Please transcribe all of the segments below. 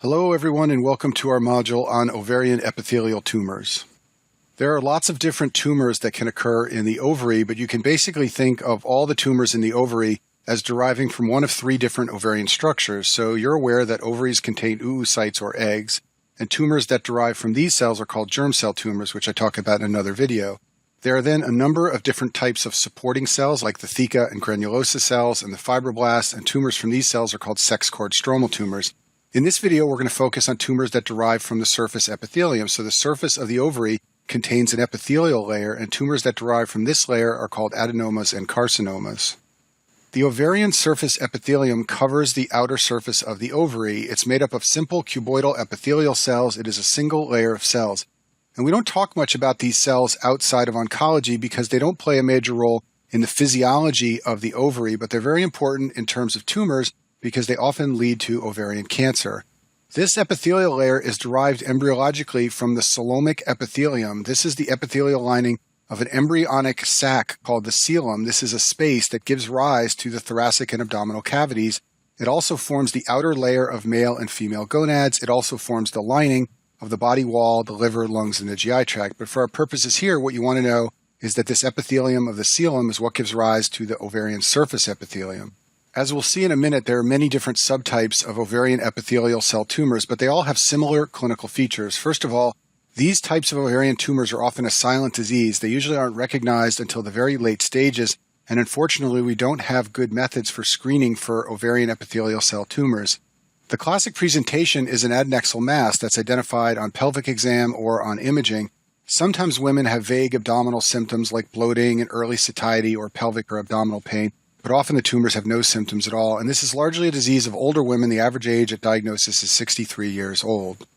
Hello everyone and welcome to our module on ovarian epithelial tumors. There are lots of different tumors that can occur in the ovary, but you can basically think of all the tumors in the ovary as deriving from one of three different ovarian structures. So you're aware that ovaries contain oocytes or eggs, and tumors that derive from these cells are called germ cell tumors, which I talk about in another video. There are then a number of different types of supporting cells like the theca and granulosa cells and the fibroblasts, and tumors from these cells are called sex cord stromal tumors. In this video, we're going to focus on tumors that derive from the surface epithelium. So the surface of the ovary contains an epithelial layer, and tumors that derive from this layer are called adenomas and carcinomas. The ovarian surface epithelium covers the outer surface of the ovary. It's made up of simple cuboidal epithelial cells. It is a single layer of cells. And we don't talk much about these cells outside of oncology because they don't play a major role in the physiology of the ovary, but they're very important in terms of tumors because they often lead to ovarian cancer. This epithelial layer is derived embryologically from the coelomic epithelium. This is the epithelial lining of an embryonic sac called the coelom. This is a space that gives rise to the thoracic and abdominal cavities. It also forms the outer layer of male and female gonads. It also forms the lining of the body wall, the liver, lungs, and the GI tract. But for our purposes here, what you want to know is that this epithelium of the coelom is what gives rise to the ovarian surface epithelium. As we'll see in a minute, there are many different subtypes of ovarian epithelial cell tumors, but they all have similar clinical features. First of all, these types of ovarian tumors are often a silent disease. They usually aren't recognized until the very late stages, and unfortunately, we don't have good methods for screening for ovarian epithelial cell tumors. The classic presentation is an adnexal mass that's identified on pelvic exam or on imaging. Sometimes women have vague abdominal symptoms like bloating and early satiety or pelvic or abdominal pain, but often the tumors have no symptoms at all, and this is largely a disease of older women. The average age at diagnosis is 63 years old.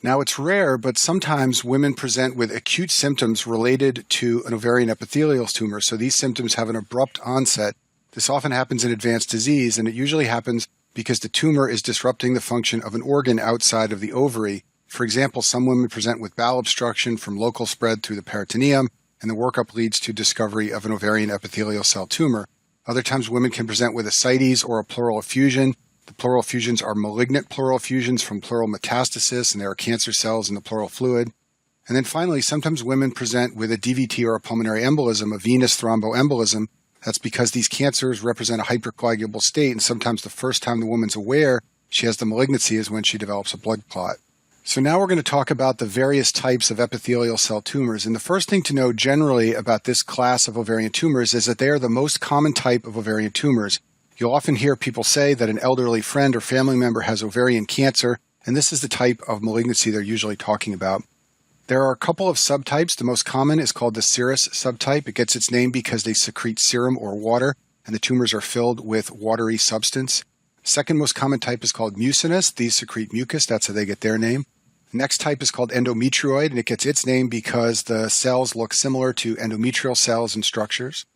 Now, it's rare, but sometimes women present with acute symptoms related to an ovarian epithelial tumor, so these symptoms have an abrupt onset. This often happens in advanced disease, and it usually happens because the tumor is disrupting the function of an organ outside of the ovary. For example, some women present with bowel obstruction from local spread through the peritoneum, and the workup leads to discovery of an ovarian epithelial cell tumor. Other times, women can present with ascites or a pleural effusion. The pleural effusions are malignant pleural effusions from pleural metastasis, and there are cancer cells in the pleural fluid. And then finally, sometimes women present with a DVT or a pulmonary embolism, a venous thromboembolism. That's because these cancers represent a hypercoagulable state, and sometimes the first time the woman's aware she has the malignancy is when she develops a blood clot. So now we're going to talk about the various types of epithelial cell tumors. And the first thing to know generally about this class of ovarian tumors is that they are the most common type of ovarian tumors. You'll often hear people say that an elderly friend or family member has ovarian cancer, and this is the type of malignancy they're usually talking about. There are a couple of subtypes. The most common is called the serous subtype. It gets its name because they secrete serum or water, and the tumors are filled with watery substance. Second most common type is called mucinous. These secrete mucus. That's how they get their name. The next type is called endometrioid, and it gets its name because the cells look similar to endometrial cells and structures.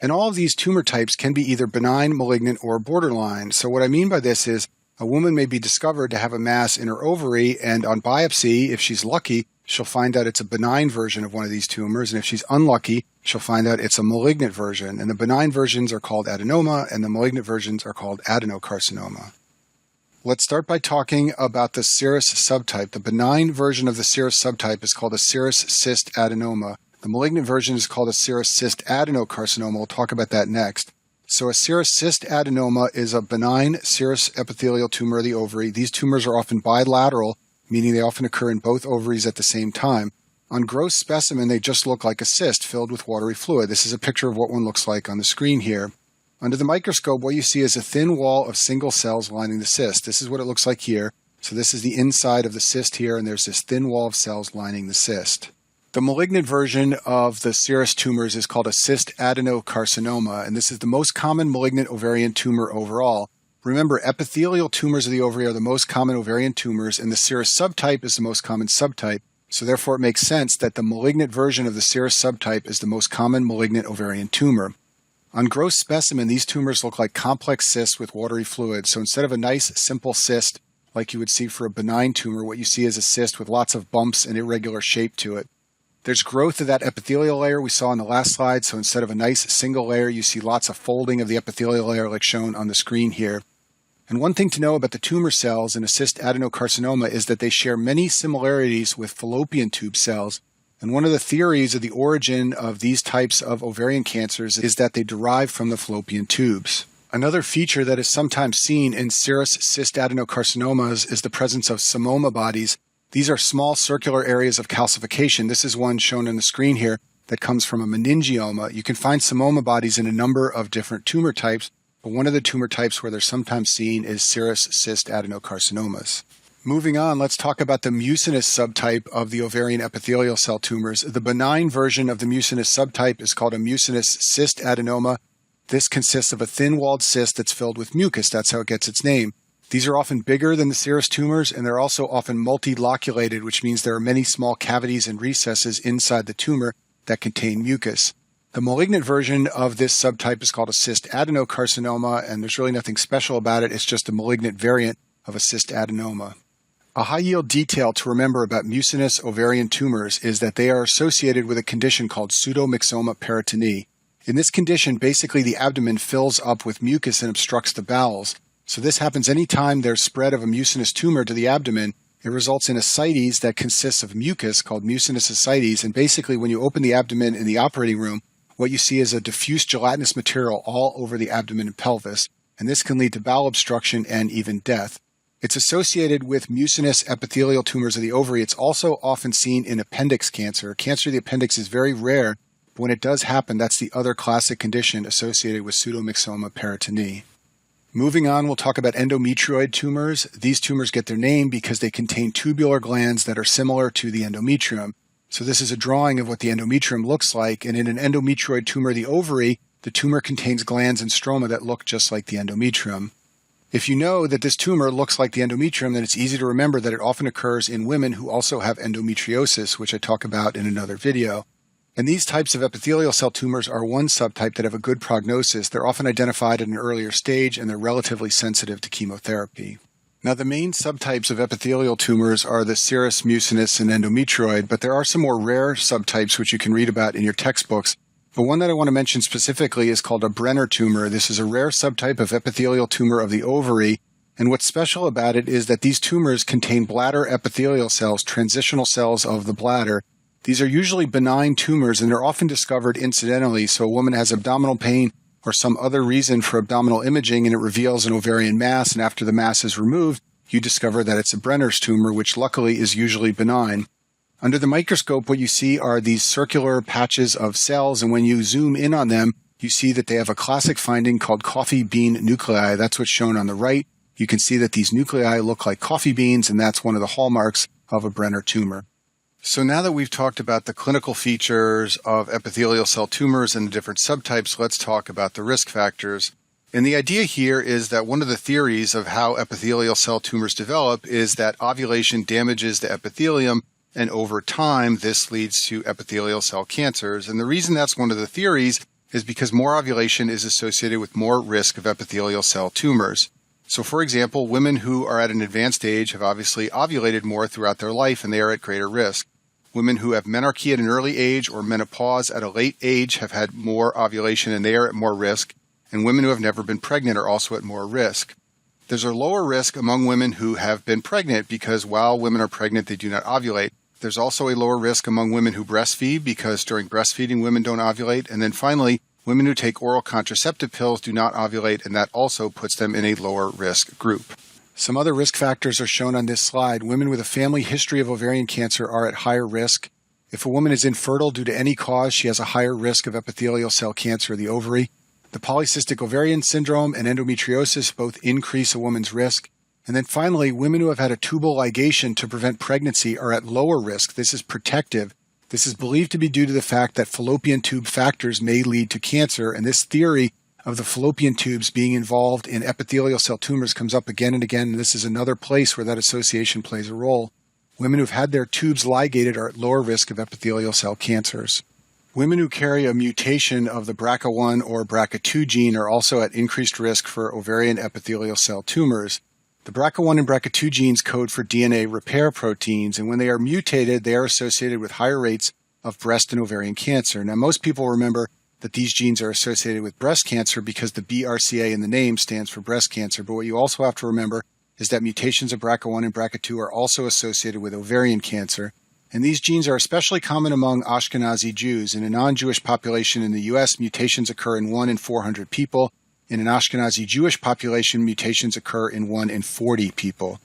And all of these tumor types can be either benign, malignant, or borderline. So what I mean by this is a woman may be discovered to have a mass in her ovary, and on biopsy, if she's lucky, she'll find out it's a benign version of one of these tumors, and if she's unlucky, she'll find out it's a malignant version. And the benign versions are called adenoma, and the malignant versions are called adenocarcinoma. Let's start by talking about the serous subtype. The benign version of the serous subtype is called a serous cyst adenoma. The malignant version is called a serous cyst adenocarcinoma. We'll talk about that next. So a serous cyst adenoma is a benign serous epithelial tumor of the ovary. These tumors are often bilateral, meaning they often occur in both ovaries at the same time. On gross specimen, they just look like a cyst filled with watery fluid. This is a picture of what one looks like on the screen here. Under the microscope, what you see is a thin wall of single cells lining the cyst. This is what it looks like here. So this is the inside of the cyst here, and there's this thin wall of cells lining the cyst. The malignant version of the serous tumors is called a cyst adenocarcinoma, and this is the most common malignant ovarian tumor overall. Remember, epithelial tumors of the ovary are the most common ovarian tumors, and the serous subtype is the most common subtype. So therefore, it makes sense that the malignant version of the serous subtype is the most common malignant ovarian tumor. On gross specimen, these tumors look like complex cysts with watery fluid. So instead of a nice, simple cyst like you would see for a benign tumor, what you see is a cyst with lots of bumps and irregular shape to it. There's growth of that epithelial layer we saw in the last slide. So instead of a nice single layer, you see lots of folding of the epithelial layer like shown on the screen here. And one thing to know about the tumor cells in a cyst adenocarcinoma is that they share many similarities with fallopian tube cells. And one of the theories of the origin of these types of ovarian cancers is that they derive from the fallopian tubes. Another feature that is sometimes seen in serous cyst adenocarcinomas is the presence of psammoma bodies. These are small circular areas of calcification. This is one shown on the screen here that comes from a meningioma. You can find psammoma bodies in a number of different tumor types, but one of the tumor types where they're sometimes seen is serous cyst adenocarcinomas. Moving on, let's talk about the mucinous subtype of the ovarian epithelial cell tumors. The benign version of the mucinous subtype is called a mucinous cyst adenoma. This consists of a thin-walled cyst that's filled with mucus. That's how it gets its name. These are often bigger than the serous tumors, and they're also often multiloculated, which means there are many small cavities and recesses inside the tumor that contain mucus. The malignant version of this subtype is called a cyst adenocarcinoma, and there's really nothing special about it. It's just a malignant variant of a cyst adenoma. A high-yield detail to remember about mucinous ovarian tumors is that they are associated with a condition called pseudomyxoma peritoniae. In this condition, basically the abdomen fills up with mucus and obstructs the bowels. So this happens anytime there's spread of a mucinous tumor to the abdomen. It results in ascites that consists of mucus called mucinous ascites, and basically when you open the abdomen in the operating room, what you see is a diffuse gelatinous material all over the abdomen and pelvis, and this can lead to bowel obstruction and even death. It's associated with mucinous epithelial tumors of the ovary. It's also often seen in appendix cancer. Cancer of the appendix is very rare, but when it does happen, that's the other classic condition associated with pseudomyxoma peritoniae. Moving on, we'll talk about endometrioid tumors. These tumors get their name because they contain tubular glands that are similar to the endometrium. So this is a drawing of what the endometrium looks like, and in an endometrioid tumor of the ovary, the tumor contains glands and stroma that look just like the endometrium. If you know that this tumor looks like the endometrium, then it's easy to remember that it often occurs in women who also have endometriosis, which I talk about in another video. And these types of epithelial cell tumors are one subtype that have a good prognosis. They're often identified at an earlier stage, and they're relatively sensitive to chemotherapy. Now, the main subtypes of epithelial tumors are the serous, mucinous, and endometrioid, but there are some more rare subtypes which you can read about in your textbooks. But one that I want to mention specifically is called a Brenner tumor. This is a rare subtype of epithelial tumor of the ovary, and what's special about it is that these tumors contain bladder epithelial cells, transitional cells of the bladder. These are usually benign tumors, and they're often discovered incidentally, so a woman has abdominal pain or some other reason for abdominal imaging, and it reveals an ovarian mass, and after the mass is removed, you discover that it's a Brenner's tumor, which luckily is usually benign. Under the microscope, what you see are these circular patches of cells, and when you zoom in on them, you see that they have a classic finding called coffee bean nuclei. That's what's shown on the right. You can see that these nuclei look like coffee beans, and that's one of the hallmarks of a Brenner tumor. So now that we've talked about the clinical features of epithelial cell tumors and the different subtypes, let's talk about the risk factors. And the idea here is that one of the theories of how epithelial cell tumors develop is that ovulation damages the epithelium, and over time, this leads to epithelial cell cancers. And the reason that's one of the theories is because more ovulation is associated with more risk of epithelial cell tumors. So, for example, women who are at an advanced age have obviously ovulated more throughout their life, and they are at greater risk. Women who have menarche at an early age or menopause at a late age have had more ovulation, and they are at more risk. And women who have never been pregnant are also at more risk. There's a lower risk among women who have been pregnant because while women are pregnant, they do not ovulate. There's also a lower risk among women who breastfeed because during breastfeeding, women don't ovulate. And then finally, women who take oral contraceptive pills do not ovulate, and that also puts them in a lower risk group. Some other risk factors are shown on this slide. Women with a family history of ovarian cancer are at higher risk. If a woman is infertile due to any cause, she has a higher risk of epithelial cell cancer of the ovary. The polycystic ovarian syndrome and endometriosis both increase a woman's risk. And then finally, women who have had a tubal ligation to prevent pregnancy are at lower risk. This is protective. This is believed to be due to the fact that fallopian tube factors may lead to cancer, and this theory of the fallopian tubes being involved in epithelial cell tumors comes up again and again, and this is another place where that association plays a role. Women who've had their tubes ligated are at lower risk of epithelial cell cancers. Women who carry a mutation of the BRCA1 or BRCA2 gene are also at increased risk for ovarian epithelial cell tumors. The BRCA1 and BRCA2 genes code for DNA repair proteins, and when they are mutated, they are associated with higher rates of breast and ovarian cancer. Now, most people remember that these genes are associated with breast cancer because the BRCA in the name stands for breast cancer. But what you also have to remember is that mutations of BRCA1 and BRCA2 are also associated with ovarian cancer. And these genes are especially common among Ashkenazi Jews. In a non-Jewish population in the U.S., mutations occur in 1 in 400 people. In an Ashkenazi Jewish population, mutations occur in 1 in 40 people.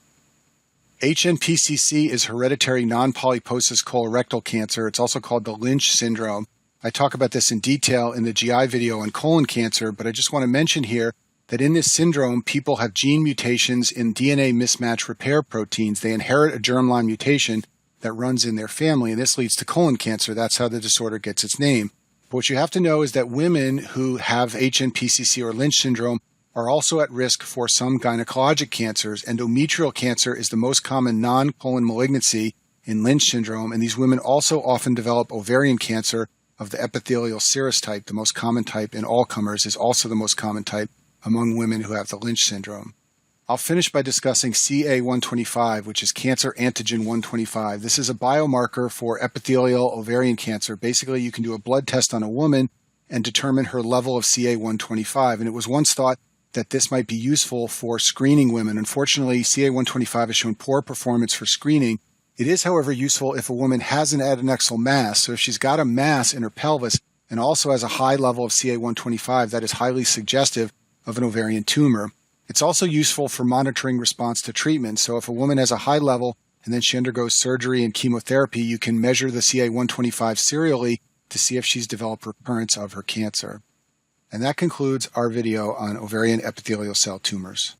HNPCC is hereditary non-polyposis colorectal cancer. It's also called the Lynch syndrome. I talk about this in detail in the GI video on colon cancer, but I just want to mention here that in this syndrome, people have gene mutations in DNA mismatch repair proteins. They inherit a germline mutation that runs in their family, and this leads to colon cancer. That's how the disorder gets its name. But what you have to know is that women who have HNPCC or Lynch syndrome are also at risk for some gynecologic cancers. Endometrial cancer is the most common non-colon malignancy in Lynch syndrome, and these women also often develop ovarian cancer of the epithelial serous type. The most common type in all comers is also the most common type among women who have the Lynch syndrome. I'll finish by discussing CA125, which is cancer antigen 125. This is a biomarker for epithelial ovarian cancer. Basically, you can do a blood test on a woman and determine her level of CA125. And it was once thought that this might be useful for screening women. Unfortunately, CA125 has shown poor performance for screening. It is, however, useful if a woman has an adnexal mass. So if she's got a mass in her pelvis and also has a high level of CA125, that is highly suggestive of an ovarian tumor. It's also useful for monitoring response to treatment. So if a woman has a high level and then she undergoes surgery and chemotherapy, you can measure the CA125 serially to see if she's developed recurrence of her cancer. And that concludes our video on ovarian epithelial cell tumors.